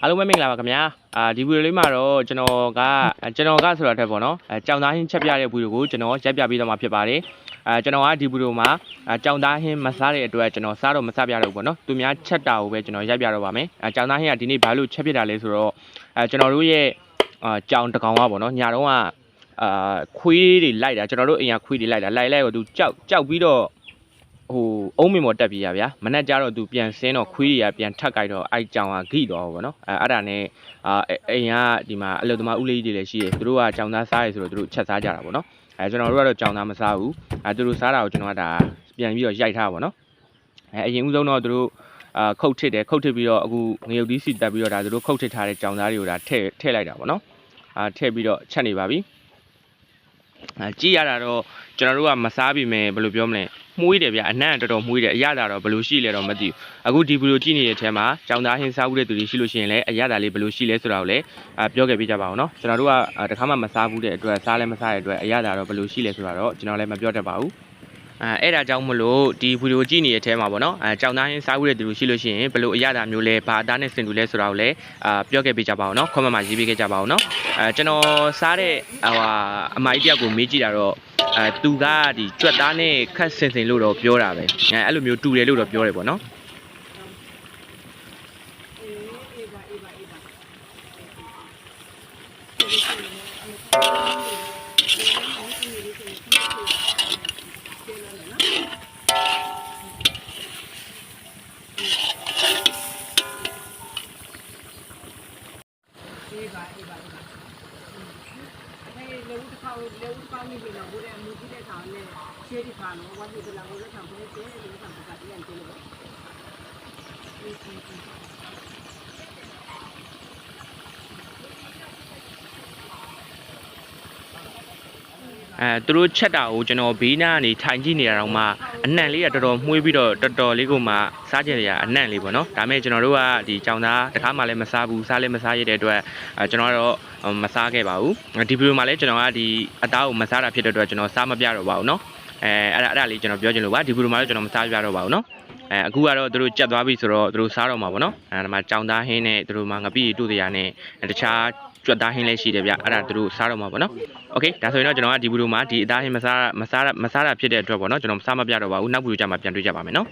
အားလုံးပဲမင်္ဂလာပါခင်ဗျာဒီဗီဒီယိုလေးမှာတော့ကျွန်တော်ကဆိုတော့တဲ့ပေါ့နော်ကြောင်သားဟင်းချက်ပြတဲ့ဗီဒီယိုကိုကျွန်တော်ရိုက်ပြပေးတော့မှာဖြစ်ပါတယ်ကျွန်တော်ကဒီဗီဒီယိုမှာကြောင်သားဟင်းမစားတဲ့အတွက်ကျွန်တော်စားတော့မစားပြတော့ဘူးပေါ့နော်သူများချက်တာကိုပဲကျွန်တော်ရိုက်ပြတော့ပါမယ်ကြောင်သားဟင်းကဒီနေ့ဘာလို့ချက်ပြတာလဲဆိုတော့ကျွန်တော်တို့ရဲ့ကြောင်တကောင်ကပေါ့နော်ညာတော့ကခွေးတွေလိုက်တာကျွန်တော်တို့အိမ်ကခွေးတွေလိုက်တာလိုက်ကိုသူကြောက်ပြီးတော့ဟိုအုံးမင်ပေါ်တက်ပြေးရဗျာမနဲ့ကြတော့သူပြန်ဆင်းတော့ခွေးတွေကပြန်ထက်ကြိုက်တော့အဲ့ကြောင်ကဂိတော့ဗောနော်အဲ့ဒါနဲ့အိမ်ကဒီမှာအလုသမားဦးလေးကြီးတွေလည်းရှိတယ်သူတို့ကကြောင်သားစားရဆိုတော့သူတို့ချက်စားကြတာဗောနော်ကျွန်တော်တို့ကတော့ကြောင်သားမစားဘူးသူတို့စားတာကိုကျွန်တော်ကဒါပြန်ပြီးတော့ရိုက်ထားဗောနော်အရင်ဦးဆုံးတော့သူတို့ခုတ်ထစ်ပြီးတော့အခုငရုတ်သီးစီတက်ပြီးတော့ဒါသူတို့ခုတ်ထစ်ထားတဲ့ကြောင်သားတွေကိုဒါထည့်လိုက်တာဗောနော်ထည့်ပြီးတော့ချက်နေပါပြီကြည့်ရတာတော့ကျွန်တော်တို့ကမစားပြီမယ်ဘယ်လိုပြောမလဲမှုေးတယ်ဗျအနံ့တော်တော်မှုေးတယ်အရသာတော့ဘယ်လိုရှိလဲတော့မသိဘူးအခုဒီဗီဒီယိုကြည့်နေတဲ့အထဲမှာကြောင်သားဟင်းစားဘူးတဲ့သူတွေရှိလို့ရှိရင်လည်းအရသာလေးဘယ်လိုရှိလဲဆိုတာကိုလည်းပြောခဲ့ပြကြပါအောင်နော်ကျွန်တော်တို့ကတခါမှမစားဘူးတဲ့အတွက်စားလည်းမစားတဲ့အတွက်အရသာတော့ဘယ်လိုရှိလဲဆိုတာတော့ကျွန်တော်လည်းမပြောတတ်ပါဘူးအဲ့ဒါကြောင့်မလို့ဒီဗီဒီယိုကြည့်နေတဲ့အထဲမှာပေါ့နော်ကြောင်သားဟင်းစားဘူးတဲ့သူတွေရှိလို့ရှိရင်ဘယ်လိုအရသာမျိုးလဲဘာအသားနဲ့စင်တူလဲဆိုတာကိုလည်းပြောခဲ့ပြကြပါအောင်နော် comment မှာရေးပေးခဲ့ကြပါအောင်နော်ကျွန်တော်စားတဲ့အမကြီးတယောက်ကိုမေးကြည့်တာတော့သူကဒီကြွက်သားနဲ့ခက်စင်လို့တော့ပြောတာပဲအဲ့လိုမျိုးတူတယ်လို့တော့ပြောတယ်ပေါ့နော်သူတို့ချက်တာကိုကျွန်တော်ဘေးနားကနေထိုင်ကြည့်နေတာတော့မှအနံ့လေးကတော်တော်မှုေးပြီးတော့တော်တော်လေးကိုမှစားကြရအနံ့လေးပေါ့နော်ဒါပေမဲ့ကျွန်တော်တို့ကဒီကြောင်သားတခါမှလည်းမစားဘူးစားလည်းမစားရတဲ့အတွက်ကျွန်တော်ကတော့မစားခဲ့ပါဘူးဒီဗီဒီယိုမှာလည်းကျွန်တော်ကဒီအသားကိုမစားတာဖြစ်တဲ့အတွက်ကျွန်တော်စားမပြတော့ပါဘူးနော်အဲ့ဒါလေးကျွန်တော်ပြောချင်လို့ပါဒီဗီဒီယိုမှာလည်းကျွန်တော်မစားပြတော့ပါဘူးနော်အခုကတော့သူတို့ကြက်သွားပြီဆိုတော့သူတို့စားတော့မှာပေါ့နော်ဒီမှာကြောင်သားဟင်းနဲ့သူတို့မှာငပိတူတရားနဲ့တခြားကြွက်သားဟင်းလည်းရှိတယ်ဗျအဲ့ဒါသူတို့စားတော့မှာပေါ့နော်โอเคဒါဆိုရင်တော့ကျွန်တော်ကဒီဗီဒီယိုမှာဒီအသားဟင်းမစားတာဖြစ်တဲ့အတွက်ပေါ့နော်ကျွန်တော်စားမပြတော့ပါဘူးနောက်ဗီဒီယိုကြမှာပြန်တွေ့ကြပါမယ်နော်